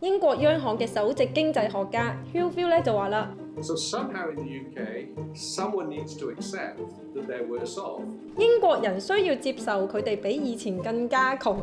英國央行嘅首席經濟學家 Hugh 咧就話啦。So somehow in the UK, someone needs to accept that they're worse off. 英國人需要接受佢哋比以前更加窮。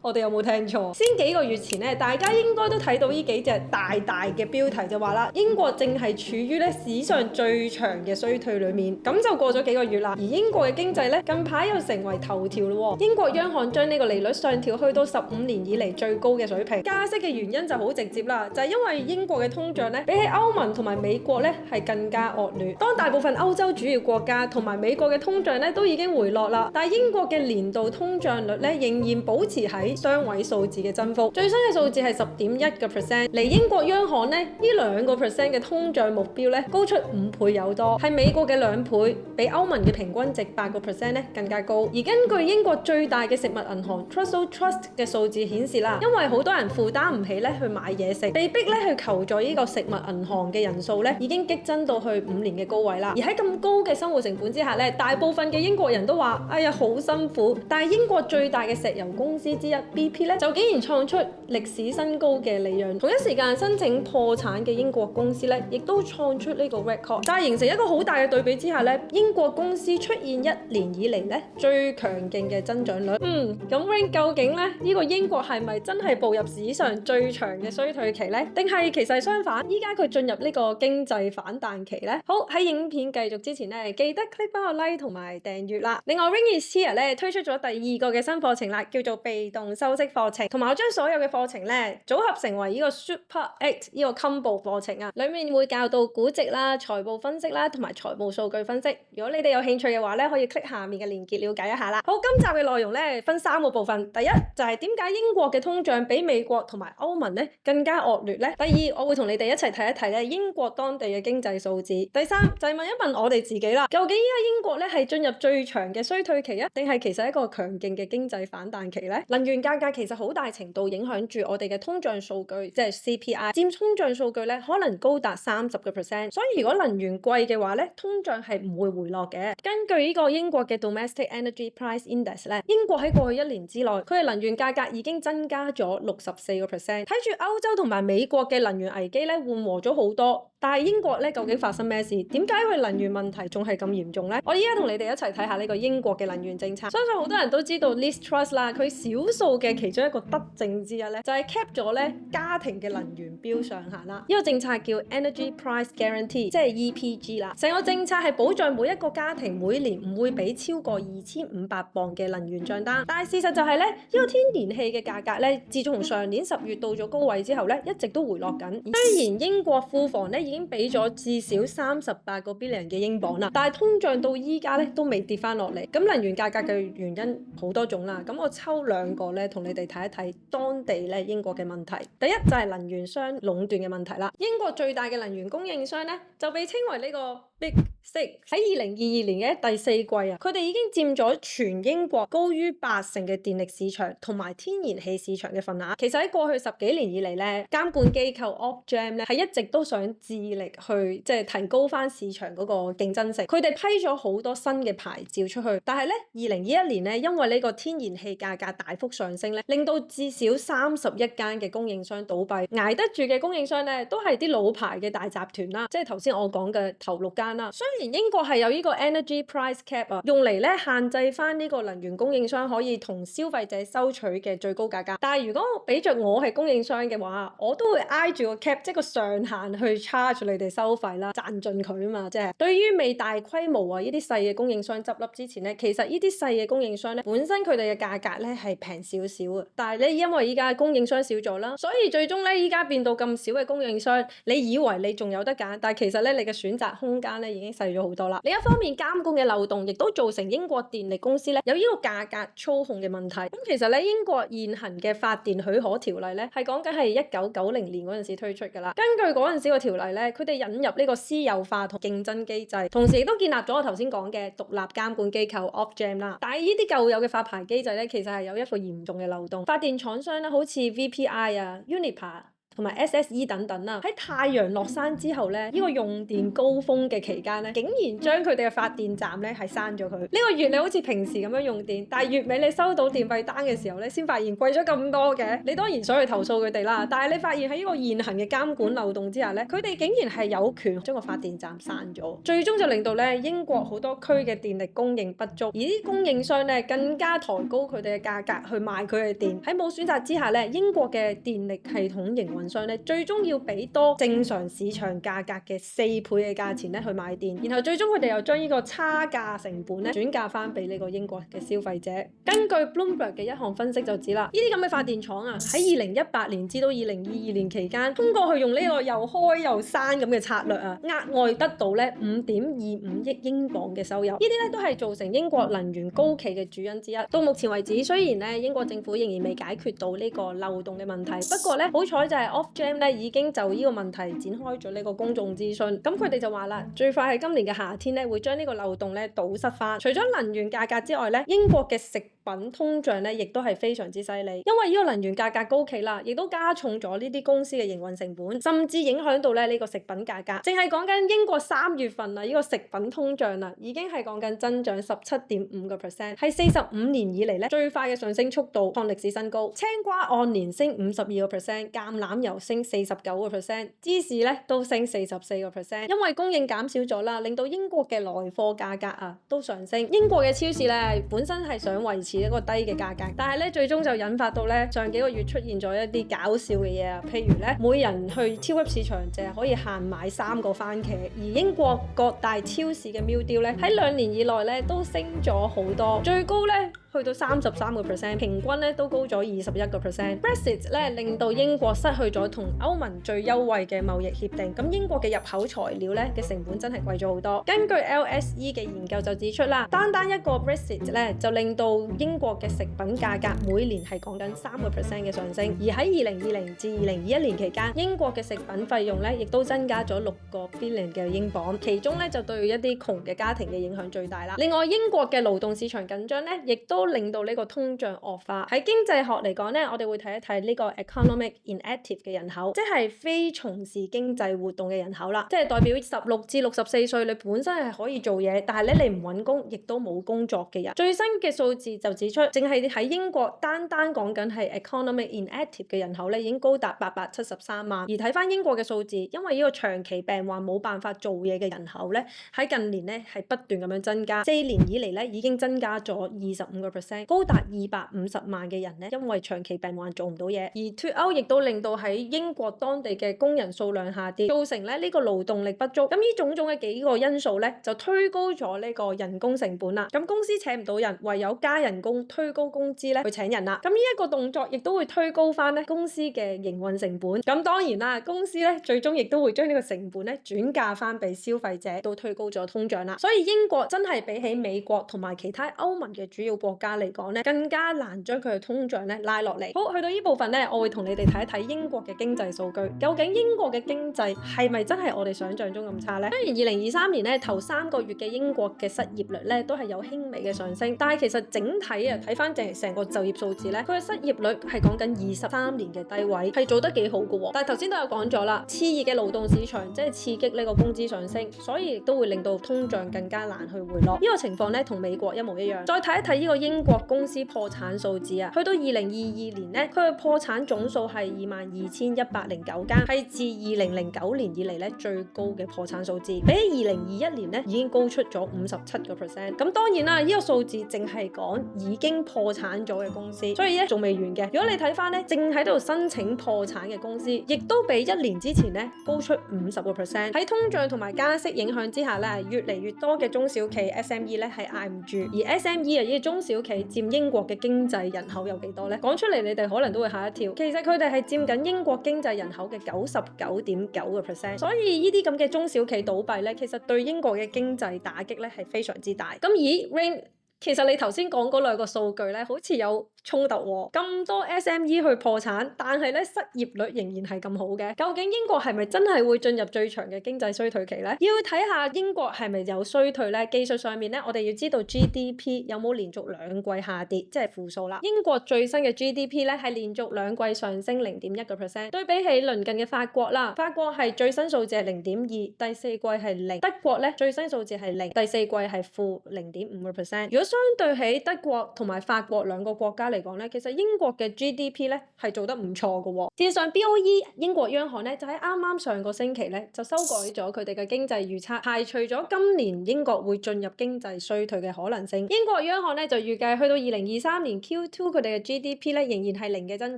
我哋有冇聽錯？先幾個月前咧，大家應該都睇到呢幾隻大嘅標題就話啦，英國正係處於咧史上最長嘅衰退裡面。咁就過咗幾個月啦，而英國嘅經濟咧近排又成為頭條咯。英國央行將呢個利率上調去到15年以嚟最高嘅水平。加息嘅原因就好直接啦，就係因為英國嘅通脹咧比起歐盟同埋美國咧係更加惡劣。當大部分歐洲主要國家同埋美國嘅通脹咧都已經回落啦，但係英國嘅年度通脹率咧仍然保持喺雙位數字嘅增幅，最新嘅數字係10.1%，離英國央行呢2% 嘅通脹目標咧高出5倍有多，係美國嘅2倍，比歐盟嘅平均值8% 咧更加高。而根據英國最大嘅食物銀行 Trussell Trust 嘅數字顯示啦，因為好多人負擔唔起咧去買嘢食，被逼咧去求助呢個食物銀行嘅人數咧已經激增到去5年嘅高位啦。而喺咁高嘅生活成本之下咧，大部分嘅英國人都話：哎呀好辛苦。但係英國最大嘅石油公司之一 BP就竟然創出歷史新高嘅利潤，同一時間申請破產嘅英國公司咧，亦都創出呢個 record。但係形成一個好大嘅對比之下咧，英國公司出現1年以嚟咧最強勁嘅增長率。咁 Ring 究竟咧呢個英國係咪真係步入史上最長嘅衰退期呢？定係其實相反，依家佢進入呢個經濟反彈期呢？好，喺影片繼續之前咧，記得 click 翻個 like 同埋訂閱啦。另外 Ring is here 咧推出咗第2個嘅新課程啦，叫做被動收息課程，同埋我將所有嘅課程咧組合成為呢個 Super 8呢個 combo 課程啊，裡面會教到估值啦、財務分析啦，同埋財務數據分析。如果你哋有興趣嘅話咧，可以 click 下面嘅連結了解一下啦。好，今集嘅內容咧分3個部分。第一就係點解英國嘅通脹比美國同埋歐盟咧更加惡劣咧？第二，我會同你哋一齊睇一睇咧英國當地嘅經濟數字。第三就係問一問我哋自己啦，究竟依家英國咧係進入最長嘅衰退期啊，定係其實一個強勁嘅經濟反彈期咧？能源價格其實好大程度影響住我哋嘅通脹數據，即係 CPI 佔通脹數據咧可能高達30%。所以如果能源貴嘅話咧，通脹係唔會回落嘅。根據呢個英國嘅 Domestic Energy Price Index 咧，英國喺過去1年之內，佢嘅能源價格已經增加咗64%。睇住歐洲同埋美國嘅能源危機咧緩和咗好多，但係英國咧究竟發生咩事？點解佢能源問題仲係咁嚴重咧？我依家同你哋一齊睇下呢個英國嘅能源政策。相信好多人都知道 Liz Truss 啦，佢少數嘅其中一個德政之一咧，就係 cap 咗咧家庭嘅能源標上限啦。呢個政策叫 Energy Price Guarantee， 即係 EPG 啦。成個政策係保障每一個家庭每年唔會俾超過2500磅嘅能源帳單。但係事實就係咧，呢個天然氣嘅價格咧，自從上年10月到咗高位之後咧，一直都回落緊。雖然英國庫房咧已經俾咗至少38個 billion 嘅英鎊啦，但係通脹到依家咧都未跌翻落嚟。咁能源價格嘅原因好多種啦，咁我抽2個咧同你哋睇一睇當地咧英國嘅問題。第一就係能源商壟斷嘅問題啦。英國最大嘅能源供應商咧就被稱為呢個 Big Six。喺2022年嘅第4季啊，佢哋已經佔咗全英國高於80%嘅電力市場同埋天然氣市場嘅份額。其實喺過去10幾年以嚟咧，監管機構 Ofgem 咧係一直都想致力去提高翻市場嗰個競爭性。佢哋批咗好多新嘅牌照出去，但係咧2021年咧，因為呢個天然氣價格大幅上升咧，令到至少31間嘅供應商倒閉。捱得住嘅供應商咧，都係啲老牌嘅大集團啦，即係頭先我講嘅頭6間啦。雖然英國係有呢個 Energy Price Cap 啊，用嚟咧限制翻呢個能源供應商可以同消費者收取嘅最高價格，但係如果俾着我係供應商嘅話，我都會挨住個 cap， 即係個上限去 charge 你哋收費啦，賺盡佢啊嘛。即係對於未大規模呢啲細嘅供應商執笠之前咧，其實呢啲細嘅供應商咧本身佢哋嘅價格咧係平少少嘅，但係咧因為依家供應商少咗啦，所以最終咧依家變到咁少嘅供應商，你以為你仲有得揀，但係其實咧你嘅選擇空間咧已經細咗好多啦。另一方面，監管嘅漏洞亦都造成英國電力公司咧有呢個價格操控嘅問題。咁其實咧英國現行嘅發電許可條例咧係講緊係1990年嗰陣時推出㗎啦。根據嗰陣時個條例咧，佢哋引入呢個私有化同競爭機制，同時亦都建立咗我頭先講嘅獨立監管機構 Ofgem 啦。但係呢啲舊有嘅發牌機制咧，其實係有一個嚴重嘅漏洞。發電廠商咧，好似 VPI 啊、Uniper 同埋 SSE 等等啦。喺太陽落山之後咧，呢個用電高峰嘅期間咧，竟然將佢哋嘅發電站咧係閂咗佢。呢個月你好似平時咁樣用電，但係月尾你收到電費單嘅時候咧，先發現貴咗咁多嘅。你當然想去投訴佢哋啦，但係你發現喺呢個現行嘅監管漏洞之下咧，佢哋竟然係有權將個發電站閂咗，最終就令到咧英國好多區嘅電力供應不足，而啲供應商咧更加抬高佢哋嘅價格去賣佢嘅電。喺冇選擇之下咧，英國嘅電力系統營運商咧最終要俾多正常市場價格嘅4倍嘅價錢咧去買電，然後最終佢哋又將呢個差價成本咧轉嫁翻俾呢個英國嘅消費者。根據 Bloomberg 嘅一項分析就指啦，呢啲咁嘅發電廠啊喺2018年至到2022年期間，通過去用呢個又開又閂咁嘅策略啊，額外得到咧5.25億英鎊嘅收入。呢啲咧都係造成英國能源高企嘅主因之一。到目前為止，雖然咧英國政府仍然未解決到呢個漏洞嘅問題，不過咧好彩就係 Ofgem 咧已經就呢個問題展開咗呢個公眾諮詢。咁佢哋就話啦，最快喺今年嘅夏天咧會將呢個漏洞咧堵塞翻。除咗能源價格之外咧，英國嘅食品通脹咧亦都係非常之犀利，因為呢個能源價格高企啦，亦都加重咗呢啲公司嘅營運成本，甚至影響到咧呢個食品價格。淨係講緊英國3月份啊，呢個食品通脹啊已經係講緊增長17.5%，係45年以嚟咧最快嘅上升速度，創歷史新高。青瓜按年升52%，橄欖油升49%，芝士咧都升44%，因為供應減少咗啦，令到英國嘅來貨價格啊都上升。英國嘅超市咧本身係想維持一個低嘅價格，但係咧最終就引發到咧上幾個月出現咗一啲搞笑嘅嘢啊，譬如咧每人去超級市場淨係可以限買3個番茄，而英國各大超市嘅 meal deal 咧喺2年以內咧都升咗好多，最高咧去到33%，平均咧都高咗21%。Brexit 咧令到英國失去咗同歐盟最優惠嘅貿易協定，咁英國嘅入口材料咧嘅成本真係貴咗好多。根據 LSE 嘅研究就指出啦，單一個 Brexit 咧就令到英國嘅食品價格每年係講緊3% 嘅上升，而喺2020至2021年期間，英國嘅食品費用咧亦都增加咗6個 billion 嘅英鎊，其中咧就對一啲窮嘅家庭嘅影響最大啦。另外，英國嘅勞動市場緊張咧，亦都令到呢個通脹惡化。喺經濟學嚟講咧，我哋會睇一睇呢個 economic inactive 嘅人口，即係非從事經濟活動嘅人口啦，即係代表16至64歲，你本身係可以做嘢，但係咧你唔揾工，亦都冇工作嘅人。最新嘅數字就指出，淨係喺英國單講緊係 economic inactive 嘅人口咧，已經高達873萬。而睇翻英國嘅數字，因為呢個長期病患冇辦法做嘢嘅人口咧，喺近年咧係不斷咁樣增加，4年以嚟咧已經增加咗25%，高達250萬嘅人咧，因為長期病患做唔到嘢。而脫歐亦都令到喺英國當地嘅工人數量下跌，造成咧呢個勞動力不足。咁呢種種嘅幾個因素咧，就推高咗呢個人工成本啦。咁公司請唔到人，唯有加人工，推高工資咧去請人啦。咁呢一個動作亦都會推高翻咧公司嘅營運成本。咁當然啦，公司咧最終亦都會將呢個成本咧轉嫁翻俾消費者，都推高咗通脹啦。所以英國真係比起美國同埋其他歐盟嘅主要國家嚟講咧，更加難將佢嘅通脹咧拉落嚟。好，去到呢部分咧，我會同你哋睇一睇英國嘅經濟數據。究竟英國嘅經濟係咪真係我哋想象中咁差呢？雖然2023年咧頭3個月嘅英國嘅失業率咧都係有輕微嘅上升，但係其實整體啊睇翻成個就業數字咧，佢嘅失業率係講緊23年嘅低位，係做得幾好嘅喎。但係頭先都有講咗啦，熾熱嘅勞動市場即係刺激呢個工資上升，所以亦都會令到通脹更加難去回落。呢個情況咧同美國一模一樣。再睇一睇呢個英國公司破產數字啊，去到2022年咧，佢嘅破產總數係22,109間，係自2009年以嚟咧最高嘅破產數字，比起2021年咧已經高出咗57%。咁當然啦，呢個數字淨係講已經破產咗嘅公司，所以咧仲未完嘅。如果你睇翻咧正喺度申請破產嘅公司，亦都比1年之前咧高出50%。喺通脹同埋加息影響之下咧，越嚟越多嘅中小企 SME 咧係捱唔住。而 SME 啊，呢啲中小企佔英國嘅經濟人口有幾多咧？講出嚟你哋可能都會嚇一跳。其實佢哋係佔緊英國經濟人口嘅99.9%。所以呢啲咁嘅中小企倒閉咧，其實對英國嘅經濟打擊咧係非常之大。咁Rain，其實你頭先講嗰2個數據咧，好似有衝突喎，咁多 SME 去破產，但係咧失業率仍然係咁好嘅。究竟英國係咪真係會進入最長嘅經濟衰退期咧？要睇下英國係咪有衰退咧？技術上面咧，我哋要知道 GDP 有冇連續2季下跌，即係負數啦。英國最新嘅 GDP 咧係連續2季上升0.1%，對比起鄰近嘅法國啦，法國係最新數字係0.2，第四季係0。德國咧最新數字係0，第四季係負0.5%。如果相對起德國同埋法國兩個國家嚟講咧，其實英國嘅 GDP 咧係做得唔錯嘅喎。事實上 BOE 英國央行咧就喺啱啱上個星期咧就修改咗佢哋嘅經濟預測，排除咗今年英國會進入經濟衰退嘅可能性。英國央行咧就預計去到2023年 Q2 佢哋嘅 GDP 咧仍然係0嘅增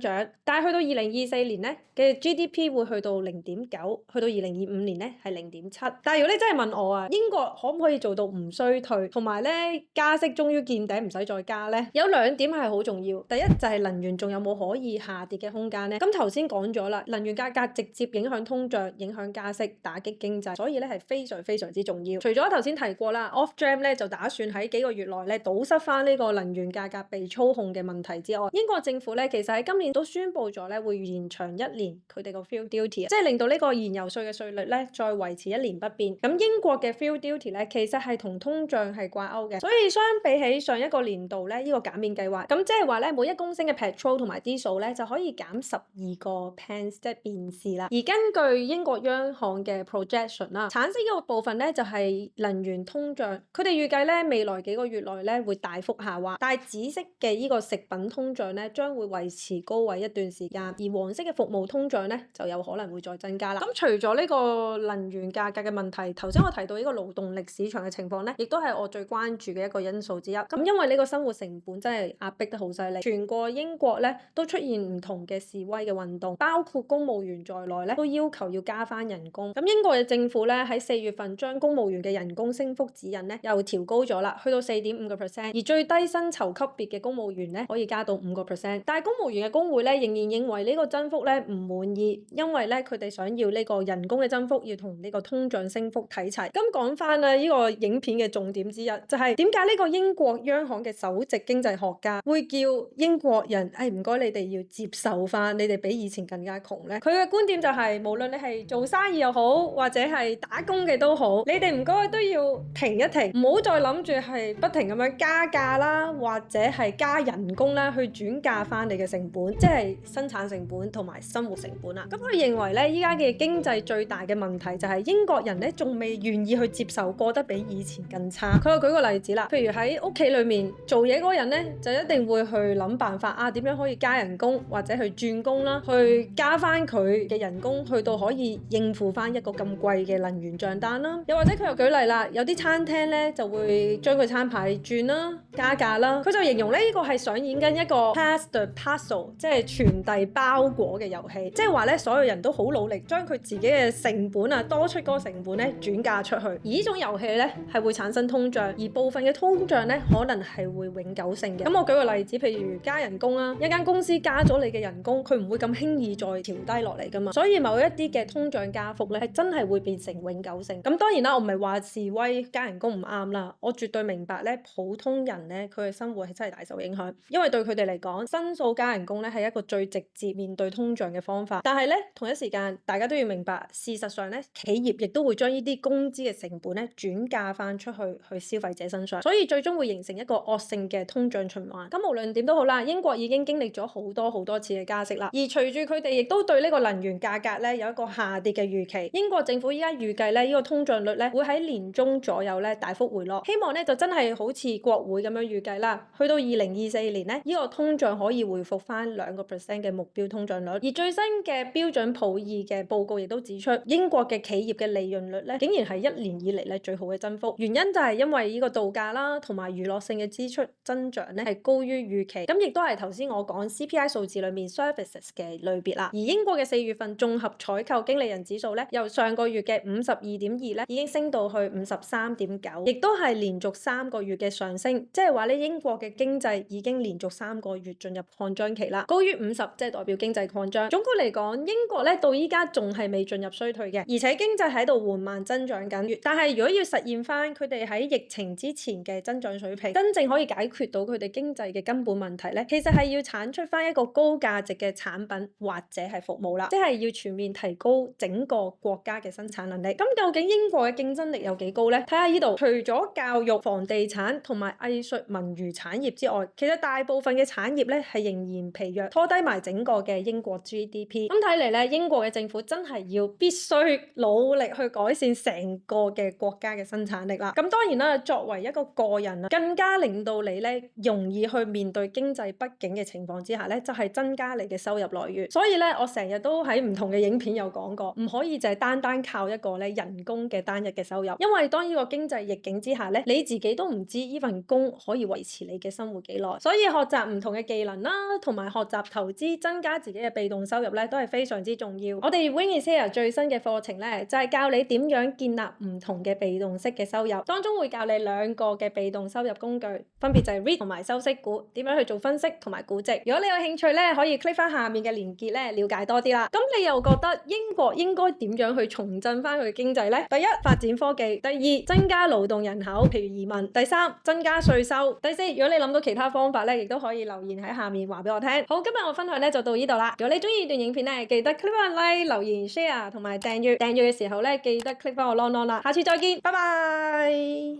長，但係去到2024年咧嘅 GDP 會去到0.9，去到2025年咧係0.7。但係如果你真係問我啊，英國可唔可以做到唔衰退，同埋咧加息終於見頂唔使再加咧？有2點係好重要。第一就係能源仲有冇可以下跌嘅空間咧？咁頭先講咗啦，能源價格直接影響通脹，影響加息，打擊經濟，所以咧係非常之重要。除咗頭先提過啦 Ofgem 咧就打算喺幾個月內咧堵塞翻呢個能源價格被操控嘅問題之外，英國政府咧其實喺今年都宣布咗咧會延長1年佢哋個 fuel duty， 即係令到呢個燃油稅嘅稅率咧再維持1年不變。咁英國嘅 fuel duty 咧其實係同通脹係掛鈎嘅，所以相比起上一個年度咧呢個減免計劃，咁即係話咧每1公升嘅 petrol 同埋 diesel 咧就可以減12個 pence， 即係便士啦。而根據英國央行嘅 projection 啦，橙色呢個部分咧就係能源通脹，佢哋預計咧未來幾個月內咧會大幅下滑，但係紫色嘅呢個食品通脹咧將會維持高位一段時間，而黃色嘅服務通脹咧就有可能會再增加啦。咁除咗呢個能源價格嘅問題，頭先我提到呢個勞動力市場嘅情況咧，亦都係我最關注嘅一個因素之一。咁因為呢個生活成本真係壓迫得好犀利，全個英國咧都出現唔同嘅示威嘅運動，包括公務員在內咧都要求要加翻人工。咁英國嘅政府咧喺4月份將公務員嘅人工升幅指引咧又調高咗啦，去到4.5%，而最低薪酬級別嘅公務員咧可以加到5%。但係公務員嘅工會咧仍然認為呢個增幅咧唔滿意，因為咧佢哋想要呢個人工嘅增幅要同呢個通脹升幅睇齊。咁講翻啊呢個影片嘅重點之一就係點解呢個英國央行嘅首席經濟學家會叫英國人唔該你哋要接受翻你哋比以前更加窮咧？佢嘅觀點就係無論你係做生意又好或者係打工嘅都好，你哋唔該都要停一停，唔好再諗住係不停咁樣加價啦或者係加人工啦去轉嫁翻你嘅成本，即係生產成本同埋生活成本啦。咁佢認為咧依家嘅經濟最大嘅問題就係英國人咧仲未願意去接受過得比以前更差。佢又舉個例子啦，譬如喺屋企裏面做嘢嗰個人咧就一定會去諗辦法點樣可以加人工或者去轉工啦，去加翻佢嘅人工去到可以應付翻一個咁貴嘅能源賬單啦。又或者佢又舉例啦，有啲餐廳咧就會將佢餐牌轉啦，加價啦。佢就形容呢個係上演緊一個 pass the parcel， 即係傳遞包裹嘅遊戲，即係話咧所有人都好努力將佢自己嘅成本多出嗰個成本咧轉嫁出去。而呢種遊戲咧係會產生通脹，而部分嘅通脹咧可能係會永久性嘅。咁我舉個例子，譬如加人工啦，一間公司加咗你嘅人工，佢唔會咁輕易再調低落嚟噶嘛。所以某一啲嘅通脹加幅咧係真係會變成永久性。咁當然啦，我唔係話示威加人工唔啱啦，我絕對明白咧普通人咧佢嘅生活係真係大受影響，因為對佢哋嚟講申訴加人工咧係一個最直接面對通脹嘅方法。但係咧同一時間大家都要明白，事實上咧企業亦都會將呢啲工資嘅成本咧轉嫁翻出去消費者身上，所以最終會形成一個惡性嘅通脹循環。咁無論點都好啦，英國已經經歷咗好多次嘅加息啦，而隨住佢哋亦都對呢個能源價格咧有一個下跌嘅預期。英國政府依家預計咧呢個通脹率咧會喺年中左右咧大幅回落，希望咧就真係好似國會咁樣預計啦，去到2024年咧呢個通脹可以回復翻2% 嘅目標通脹率。而最新嘅標準普爾嘅報告亦都指出，英國嘅企業嘅利潤率咧竟然係1年以嚟咧最好嘅增幅，原因就係因為呢個度假啦同埋娛樂性嘅支出增長咧係高於預期，咁亦都係頭先我講 CPI 數字裏面 services 嘅類別啦。而英國嘅4月份綜合採購經理人指數咧由上個月嘅52.2咧已經升到去53.9，亦都係連續3個月嘅上升，即係話咧英國嘅經濟已經連續3個月進入擴張期啦，高於50即係代表經濟擴張。總括嚟講，英國咧到依家仲係未進入衰退嘅，而且經濟喺度緩慢增長緊。但係如果要實現翻佢哋喺疫情之前嘅增長水平，真正可以解決到佢哋經濟嘅根本問題咧，其實係要產出翻一個高價值嘅產品或者係服務啦，即係要全面提高整個國家嘅生產能力。咁究竟英國嘅競爭力有幾高咧？睇下呢度，除咗教育、房地產同埋藝術文娛產業之外，其實大部分嘅產業咧係仍然疲弱，拖低埋整個嘅英國 GDP。咁睇嚟咧，英國嘅政府真係要必須努力去改善成個嘅國家嘅生產力啦。咁當然啦，作為一個個人啊，更加令到你咧容易去面對經濟不景嘅情況之下咧，就係增加你嘅收入來源。所以咧，我成日都喺唔同嘅影片有講過，唔可以就係單單靠一個咧人工嘅單日嘅收入，因為當呢個經濟逆境之下咧，你自己都唔知呢份工可以維持你嘅生活幾耐。所以學習唔同嘅技能啦，同埋學習投資，增加自己嘅被動收入咧，都係非常之重要。我哋 Wing is Here 最新嘅課程咧，就係教你點樣建立唔同嘅被動式嘅收入，當中會教你2個嘅被動收入工具，分別就係 REIT 同埋收息股，點樣去做分析同埋估值。如果你有興趣咧，可以 click 翻下面嘅連結咧，了解多啲啦。咁你又覺得英國應該點樣去重振翻佢嘅經濟咧？第一，發展科技；第二，增加勞動人口，譬如移民；第三，增加稅收；第四，如果你諗到其他方法咧，亦都可以留言喺下面話俾我聽。好，今日我分享咧就到呢度啦。如果你中意呢段影片咧，記得 click 翻 like、留言、share 同埋訂閱。訂閱嘅時候咧，記得 click 翻我 long long 啦。下次再見，拜拜。